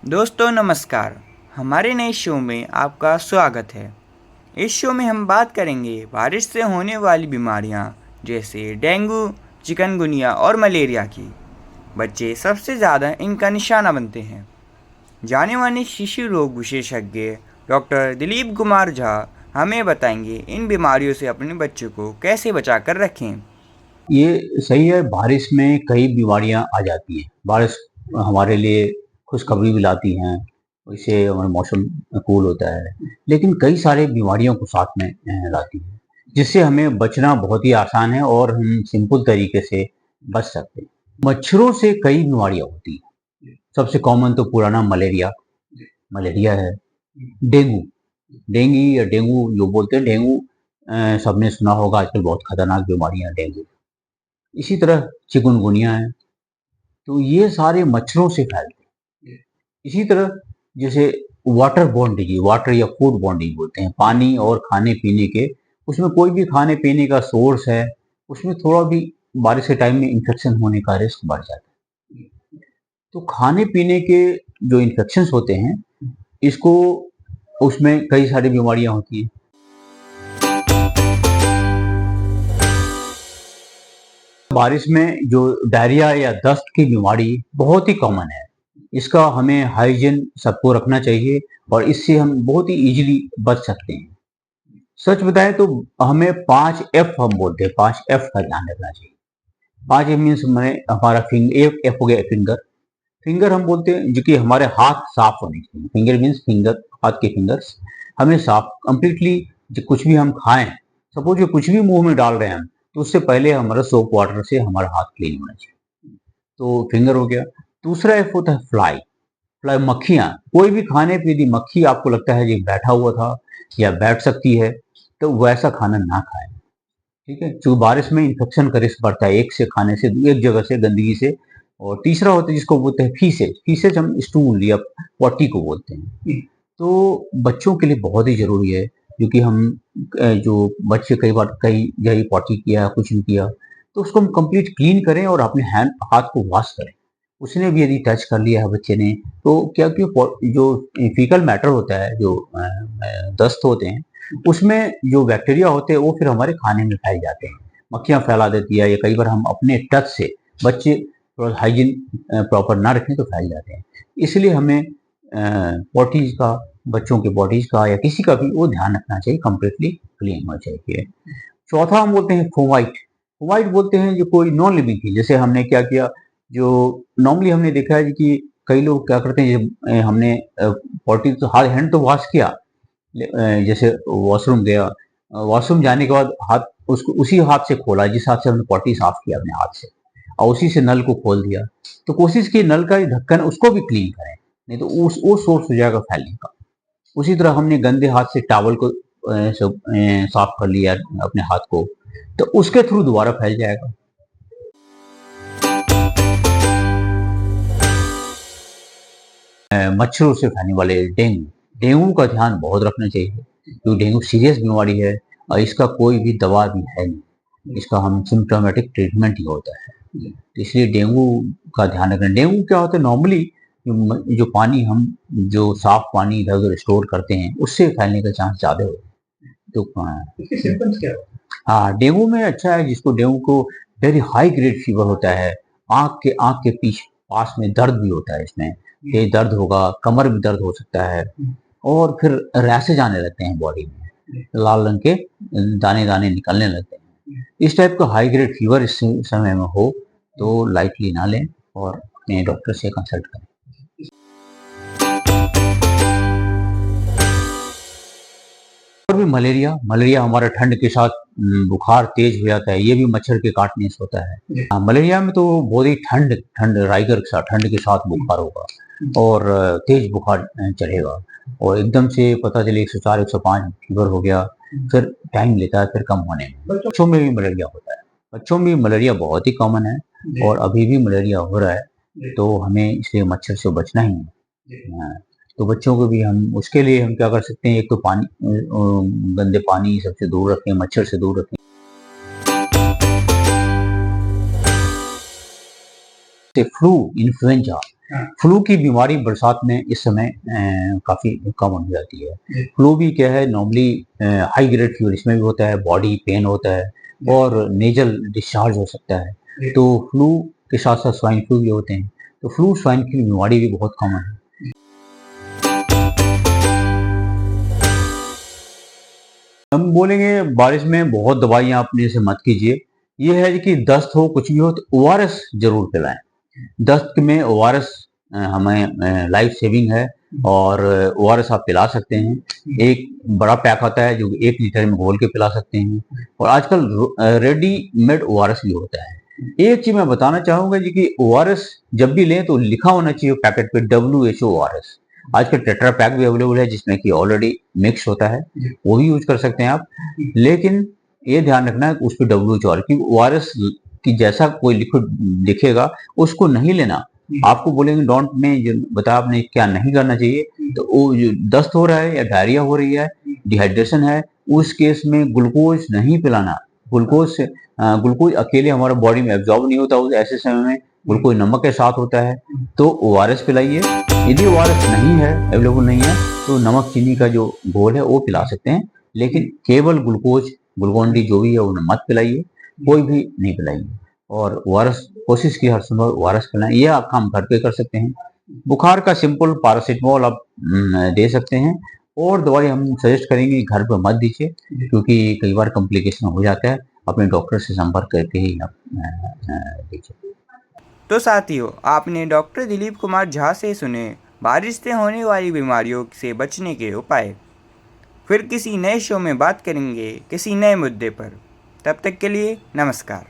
दोस्तों नमस्कार। हमारे नए शो में आपका स्वागत है। इस शो में हम बात करेंगे बारिश से होने वाली बीमारियां जैसे डेंगू, चिकनगुनिया और मलेरिया की। बच्चे सबसे ज़्यादा इनका निशाना बनते हैं। जाने माने शिशु रोग विशेषज्ञ डॉक्टर दिलीप कुमार झा हमें बताएंगे इन बीमारियों से अपने बच्चों को कैसे बचा कर रखें। ये सही है, बारिश में कई बीमारियां आ जाती हैं। बारिश हमारे लिए खुशखबरी भी लाती हैं, इससे हमारा मौसम कूल होता है, लेकिन कई सारे बीमारियों को साथ में लाती है, जिससे हमें बचना बहुत ही आसान है और हम सिंपल तरीके से बच सकते हैं। मच्छरों से कई बीमारियां होती हैं। सबसे कॉमन तो पुराना मलेरिया मलेरिया है। डेंगू डेंगू या डेंगू जो बोलते हैं, डेंगू सबने सुना होगा, आजकल बहुत खतरनाक बीमारियां हैं डेंगू। इसी तरह चिकनगुनिया है, तो ये सारे मच्छरों से फैलते हैं। इसी तरह जैसे वाटर बोर्न डिजीज, वाटर या फूड बोर्न डिजीज बोलते हैं, पानी और खाने पीने के, उसमें कोई भी खाने पीने का सोर्स है, उसमें थोड़ा भी बारिश के टाइम में इन्फेक्शन होने का रिस्क बढ़ जाता है। तो खाने पीने के जो इन्फेक्शन होते हैं, इसको उसमें कई सारी बीमारियां होती हैं। बारिश में जो डायरिया या दस्त की बीमारी बहुत ही कॉमन है। इसका हमें हाइजीन सबको रखना चाहिए और इससे हम बहुत ही इजीली बच सकते हैं। सच बताएं तो हमें 5 F हम बोलते हैं, 5 F का ध्यान रखना चाहिए। 5 F मीन्स मैंने हमारा फिंगर, एक F हो गया फिंगर। फिंगर हम बोलते हैं जो कि हमारे हाथ साफ होने चाहिए। फिंगर मीन्स फिंगर, हाथ के फिंगर्स हमें साफ कंप्लीटली। जो कुछ भी हम खाएं, सपोज जो कुछ भी मुंह में डाल रहे हैं हम, तो उससे पहले हमारा सोप वाटर से हमारा हाथ क्लीन होना चाहिए। तो फिंगर हो गया। दूसरा एफ होता है फ्लाई। फ्लाई मक्खियां, कोई भी खाने पे यदि मक्खी आपको लगता है कि बैठा हुआ था या बैठ सकती है, तो वैसा खाना ना खाएं। ठीक है, क्योंकि बारिश में इन्फेक्शन का रिस्क बढ़ता है, एक से खाने से, एक जगह से गंदगी से। और तीसरा होता है जिसको बोलते हैं फीसेज। फीसेज हम स्टूल या पॉटी को बोलते हैं। तो बच्चों के लिए बहुत ही जरूरी है, क्योंकि हम जो बच्चे कई बार कई जगह पॉटी किया कुछ भी किया, तो उसको हम कंप्लीट क्लीन करें और अपने हैंड हाथ को वॉश करें। उसने भी यदि टच कर लिया है बच्चे ने, तो क्या कि जो फीकल मैटर होता है, जो दस्त होते हैं, उसमें जो बैक्टीरिया होते हैं वो फिर हमारे खाने में फैल जाते हैं, मक्खियां फैला देती है, या कई बार हम अपने टच से, बच्चे थोड़ा हाइजीन प्रॉपर ना रखें तो फैल जाते हैं। इसलिए हमें बॉडीज का, बच्चों के बॉडीज का या किसी का भी वो ध्यान रखना चाहिए, कंप्लीटली क्लीन होना चाहिए। चौथा हम बोलते हैं फोमाइट। फोमाइट बोलते हैं जो कोई नॉन लिविंग थी। जैसे हमने क्या किया, जो नॉर्मली हमने देखा है कि कई लोग क्या करते हैं, हमने पॉटी तो हाथ हैंड तो वॉश किया, जैसे वॉशरूम गया, वॉशरूम जाने के बाद हाथ उसको उसी हाथ से खोला जिस हाथ से हमने पॉटी साफ किया अपने हाथ से, और उसी से नल को खोल दिया। तो कोशिश की नल का ढक्कन उसको भी क्लीन करें, नहीं तो वो सोर्स हो जाएगा फैलने का। उसी तरह हमने गंदे हाथ से टॉवल को साफ कर लिया अपने हाथ को, तो उसके थ्रू दोबारा फैल जाएगा। मच्छरों से फैलने वाले डेंगू, डेंगू का ध्यान बहुत रखना चाहिए, क्योंकि डेंगू सीरियस बीमारी है और इसका कोई भी दवा भी है नहीं। इसका हम सिम्टोमेटिक ट्रीटमेंट ही होता है, तो इसलिए डेंगू का ध्यान रखना। डेंगू क्या होता है, नॉर्मली जो पानी हम, जो साफ पानी इधर उधर स्टोर करते हैं, उससे फैलने का चांस ज्यादा होता है। तो इसके सिम्टम्स क्या होते हैं? हाँ, डेंगू में अच्छा है जिसको, डेंगू को वेरी हाई ग्रेड फीवर होता है। आंख के पीछे पास में दर्द भी होता है, इसमें तेज दर्द होगा, कमर में दर्द हो सकता है, और फिर रैशेज आने लगते हैं बॉडी में, लाल रंग के दाने दाने निकलने लगते हैं। इस टाइप का हाई ग्रेड फीवर इस समय में हो तो लाइटली ना लें और अपने डॉक्टर से कंसल्ट करें। और भी मलेरिया, मलेरिया हमारा ठंड के साथ बुखार तेज हो जाता है, ये भी मच्छर के काटने से होता है। मलेरिया में तो बहुत ही ठंड ठंड राइगर के साथ, ठंड के साथ बुखार होगा और तेज बुखार चढ़ेगा, और एकदम से पता चले 104 105 फीवर हो गया, फिर टाइम लेता है फिर कम होने में। बच्चों में भी मलेरिया होता है, बच्चों में मलेरिया बहुत ही कॉमन है और अभी भी मलेरिया हो रहा है, तो हमें इसलिए मच्छर से बचना ही है। तो बच्चों को भी हम, उसके लिए हम क्या कर सकते हैं, एक तो पानी, गंदे पानी सबसे दूर रखें, मच्छर से दूर रखें। फ्लू, इन्फ्लुएंजा, फ्लू की बीमारी बरसात में इस समय काफ़ी कॉमन हो जाती है। फ्लू भी क्या है, नॉर्मली हाई ग्रेड फीवर इसमें भी होता है, बॉडी पेन होता है और नेजल डिस्चार्ज हो सकता है। तो फ्लू के साथ साथ स्वाइन फ्लू भी होते हैं। तो फ्लू स्वाइन की बीमारी भी बहुत कॉमन है। हम बोलेंगे बारिश में बहुत दवाइयाँ अपने से मत कीजिए। ये है कि दस्त हो कुछ भी हो तो ओआरएस जरूर पिलाएं। दस्त में ओआरएस हमें लाइफ सेविंग है और ओआरएस आप पिला सकते हैं। एक बड़ा पैक आता है जो 1 लीटर में घोल के पिला सकते हैं और आजकल रेडीमेड ओआरएस भी होता है। एक चीज मैं बताना चाहूंगा जी कि ओआरएस जब भी लें तो लिखा होना चाहिए पैकेट पे WHO ओआरएस। आजकल टेट्रा पैक भी अवेलेबल है जिसमें कि ऑलरेडी मिक्स होता है, वो भी यूज कर सकते हैं आप। लेकिन ये ध्यान रखना है उस पर WHO की ओआरएस की जैसा कोई लिक्विड दिखेगा उसको नहीं लेना। आपको बोलेंगे डोंट में जो बताया आपने क्या नहीं करना चाहिए, तो वो जो दस्त हो रहा है या डायरिया हो रही है, डिहाइड्रेशन है, उस केस में ग्लूकोज नहीं पिलाना। ग्लूकोज अकेले हमारे बॉडी में एब्जॉर्ब नहीं होता, उस ऐसे समय में ग्लूकोज नमक के साथ होता है। तो ओआरएस पिलाइए। यदि ओआरएस नहीं है, अवेलेबल नहीं है, तो नमक चीनी का जो घोल है वो पिला सकते हैं, लेकिन केवल ग्लूकोन डी जो भी है उन्हें मत पिलाइए, कोई भी नहीं पिलाइए। और ओआरएस कोशिश की हर समय ओआरएस पिलाएं। ये आप काम घर पे कर सकते हैं। बुखार का सिंपल पैरासिटामोल आप दे सकते हैं और दवाई हम सजेस्ट करेंगे घर पे मत दीजिए क्योंकि कई बार कॉम्प्लिकेशन हो जाता है। अपने डॉक्टर से संपर्क करके ही आप दीजिए। तो साथियों, आपने डॉक्टर दिलीप कुमार झा से सुने बारिश से होने वाली बीमारियों से बचने के उपाय। फिर किसी नए शो में बात करेंगे किसी नए मुद्दे पर। तब तक के लिए नमस्कार।